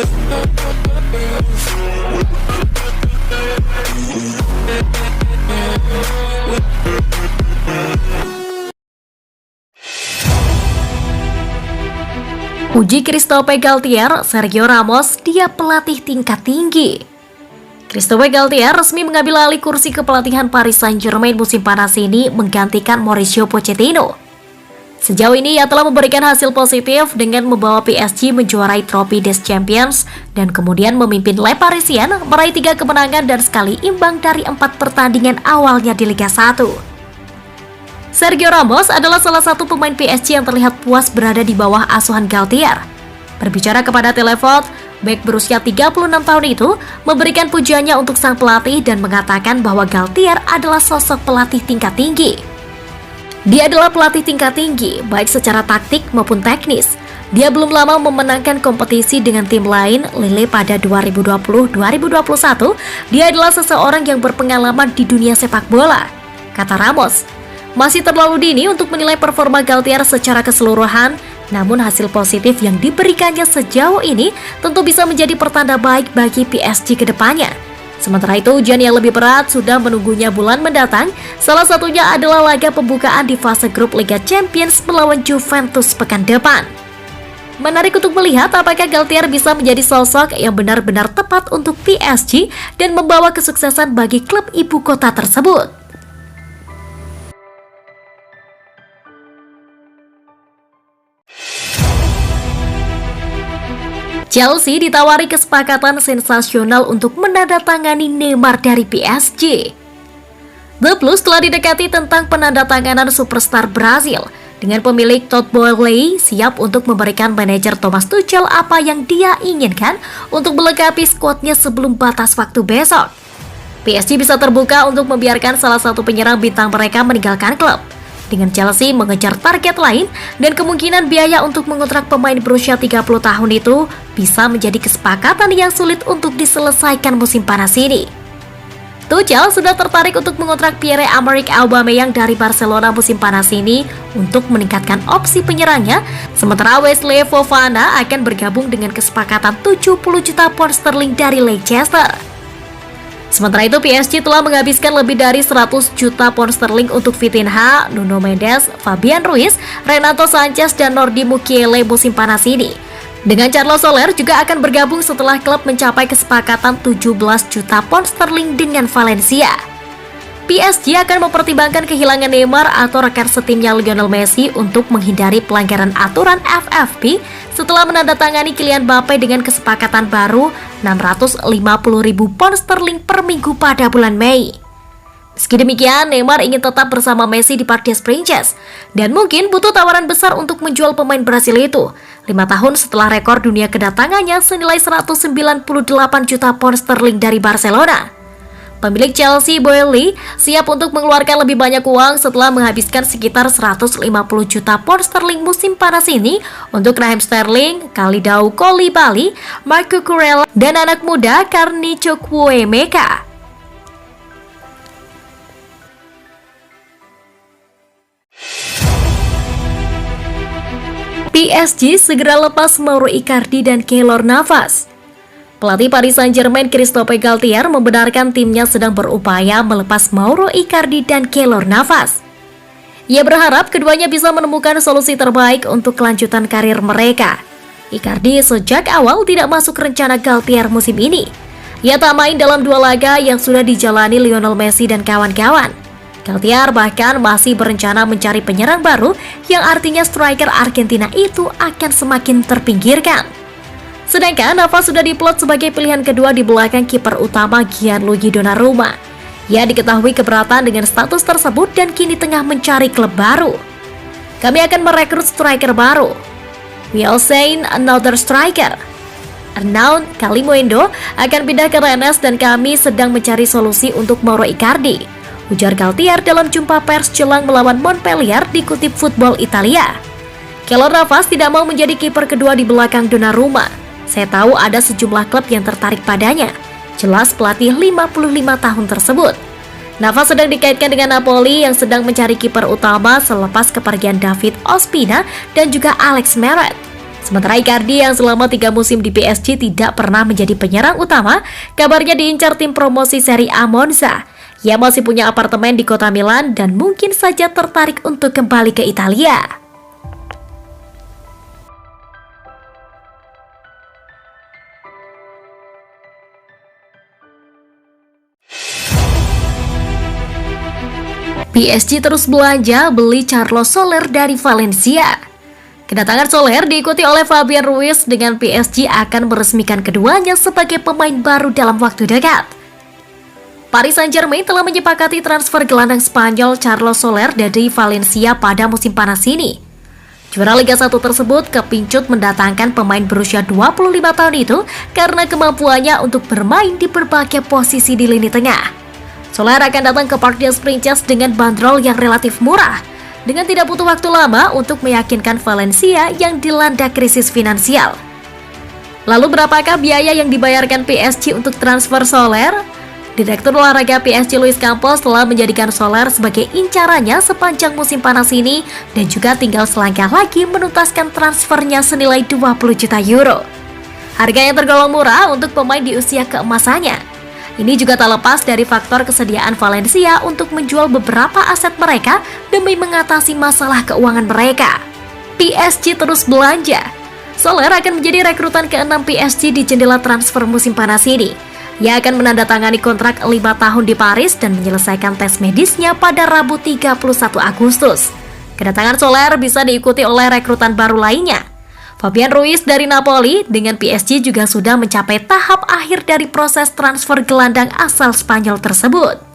Uji Christophe Galtier, Sergio Ramos, dia pelatih tingkat tinggi. Christophe Galtier resmi mengambil alih kursi kepelatihan Paris Saint-Germain musim panas ini menggantikan Mauricio Pochettino. Sejauh ini ia telah memberikan hasil positif dengan membawa PSG menjuarai trofi des Champions dan kemudian memimpin Le Parisien meraih 3 kemenangan dan sekali imbang dari 4 pertandingan awalnya di Liga 1. Sergio Ramos adalah salah satu pemain PSG yang terlihat puas berada di bawah asuhan Galtier. Berbicara kepada Televote, bek berusia 36 tahun itu memberikan pujiannya untuk sang pelatih dan mengatakan bahwa Galtier adalah sosok pelatih tingkat tinggi. Dia adalah pelatih tingkat tinggi, baik secara taktik maupun teknis. Dia belum lama memenangkan kompetisi dengan tim lain, Lille pada 2020-2021. Dia adalah seseorang yang berpengalaman di dunia sepak bola, kata Ramos. Masih terlalu dini untuk menilai performa Galtier secara keseluruhan, namun hasil positif yang diberikannya sejauh ini tentu bisa menjadi pertanda baik bagi PSG ke depannya. Sementara itu, ujian yang lebih berat sudah menunggunya bulan mendatang, salah satunya adalah laga pembukaan di fase grup Liga Champions melawan Juventus pekan depan. Menarik untuk melihat apakah Galtier bisa menjadi sosok yang benar-benar tepat untuk PSG dan membawa kesuksesan bagi klub ibu kota tersebut. Chelsea ditawari kesepakatan sensasional untuk menandatangani Neymar dari PSG. The Blues telah didekati tentang penandatanganan superstar Brazil, dengan pemilik Todd Boehly siap untuk memberikan manajer Thomas Tuchel apa yang dia inginkan untuk melengkapi skuadnya sebelum batas waktu besok. PSG bisa terbuka untuk membiarkan salah satu penyerang bintang mereka meninggalkan klub, dengan Chelsea mengejar target lain dan kemungkinan biaya untuk mengontrak pemain berusia 30 tahun itu bisa menjadi kesepakatan yang sulit untuk diselesaikan musim panas ini. Tuchel sudah tertarik untuk mengontrak Pierre-Emerick Aubameyang dari Barcelona musim panas ini untuk meningkatkan opsi penyerangnya, sementara Wesley Fofana akan bergabung dengan kesepakatan 70 juta pound sterling dari Leicester. Sementara itu, PSG telah menghabiskan lebih dari 100 juta pound sterling untuk Vitinha, Nuno Mendes, Fabian Ruiz, Renato Sanchez, dan Nordi Mukiele musim panas ini. Dengan Carlos Soler juga akan bergabung setelah klub mencapai kesepakatan 17 juta pound sterling dengan Valencia. PSG akan mempertimbangkan kehilangan Neymar atau rekan setimnya Lionel Messi untuk menghindari pelanggaran aturan FFP setelah menandatangani Kylian Mbappe dengan kesepakatan baru 650.000 pound sterling per minggu pada bulan Mei. Meski demikian, Neymar ingin tetap bersama Messi di Parc des Princes dan mungkin butuh tawaran besar untuk menjual pemain Brasil itu 5 tahun setelah rekor dunia kedatangannya senilai 198 juta pound sterling dari Barcelona. Pemilik Chelsea, Boehly, siap untuk mengeluarkan lebih banyak uang setelah menghabiskan sekitar 150 juta pound sterling musim panas ini untuk Raheem Sterling, Kalidou Koulibaly, Marco Cucurella, dan anak muda Carney Chukwuemeka. PSG segera lepas Mauro Icardi dan Keylor Navas. Pelatih Paris Saint-Germain Christophe Galtier membenarkan timnya sedang berupaya melepas Mauro Icardi dan Keylor Navas. Ia berharap keduanya bisa menemukan solusi terbaik untuk kelanjutan karir mereka. Icardi sejak awal tidak masuk rencana Galtier musim ini. Ia tak main dalam 2 laga yang sudah dijalani Lionel Messi dan kawan-kawan. Galtier bahkan masih berencana mencari penyerang baru yang artinya striker Argentina itu akan semakin terpinggirkan. Sedangkan Navas sudah diplot sebagai pilihan kedua di belakang kiper utama Gianluigi Donnarumma. Ia diketahui keberatan dengan status tersebut dan kini tengah mencari klub baru. Kami akan merekrut striker baru. We'll sign another striker. Arnaud Kalimuendo akan pindah ke Rennes dan kami sedang mencari solusi untuk Mauro Icardi, ujar Galtier dalam jumpa pers jelang melawan Montpellier dikutip Football Italia. Keylor Navas tidak mau menjadi kiper kedua di belakang Donnarumma. Saya tahu ada sejumlah klub yang tertarik padanya, jelas pelatih 55 tahun tersebut. Navas sedang dikaitkan dengan Napoli yang sedang mencari kiper utama selepas kepergian David Ospina dan juga Alex Meret. Sementara Icardi yang selama 3 musim di PSG tidak pernah menjadi penyerang utama, kabarnya diincar tim promosi Serie A Monza. Ia masih punya apartemen di kota Milan dan mungkin saja tertarik untuk kembali ke Italia. PSG terus belanja beli Carlos Soler dari Valencia. Kedatangan Soler diikuti oleh Fabian Ruiz dengan PSG akan meresmikan keduanya sebagai pemain baru dalam waktu dekat. Paris Saint-Germain telah menyepakati transfer gelandang Spanyol Carlos Soler dari Valencia pada musim panas ini. Juara Liga 1 tersebut kepincut mendatangkan pemain berusia 25 tahun itu karena kemampuannya untuk bermain di berbagai posisi di lini tengah. Soler akan datang ke Parc des Princes dengan bandrol yang relatif murah, dengan tidak butuh waktu lama untuk meyakinkan Valencia yang dilanda krisis finansial. Lalu berapakah biaya yang dibayarkan PSG untuk transfer Soler? Direktur olahraga PSG Luis Campos telah menjadikan Soler sebagai incarannya sepanjang musim panas ini dan juga tinggal selangkah lagi menuntaskan transfernya senilai 20 juta euro. Harga yang tergolong murah untuk pemain di usia keemasannya. Ini juga tak lepas dari faktor kesediaan Valencia untuk menjual beberapa aset mereka demi mengatasi masalah keuangan mereka. PSG terus belanja. Soler akan menjadi rekrutan ke-6 PSG di jendela transfer musim panas ini. Ia akan menandatangani kontrak 5 tahun di Paris dan menyelesaikan tes medisnya pada Rabu 31 Agustus. Kedatangan Soler bisa diikuti oleh rekrutan baru lainnya. Fabian Ruiz dari Napoli dengan PSG juga sudah mencapai tahap akhir dari proses transfer gelandang asal Spanyol tersebut.